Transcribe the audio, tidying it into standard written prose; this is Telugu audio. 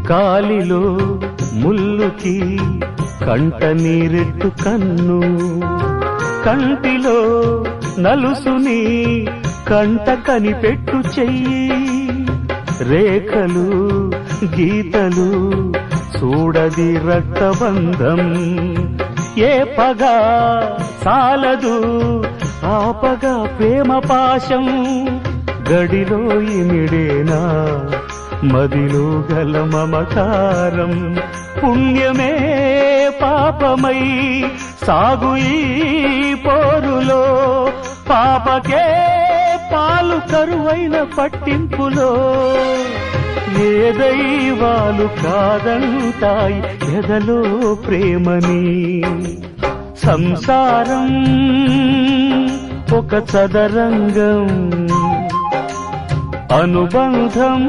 కాలిలో ముల్లుకి కంట నీరెట్టు కన్ను, కంటిలో నలుసుని కంట కనిపెట్టు చెయ్యి, రేఖలు గీతలు చూడది రక్తబంధం, ఏ పగా సాలదు ఆపగా ప్రేమ పాశం, గడిలో ఇమిడేనా మదిలో గల మమకారం, పుణ్యమే పాపమై సాగు ఈ పోరులో, పాపకే పాలు కరువైన పట్టింపులో, ఏ దైవాలు కాదంటాయి ఎదలో ప్రేమని, సంసారం ఒక చదరంగం, అనుబంధం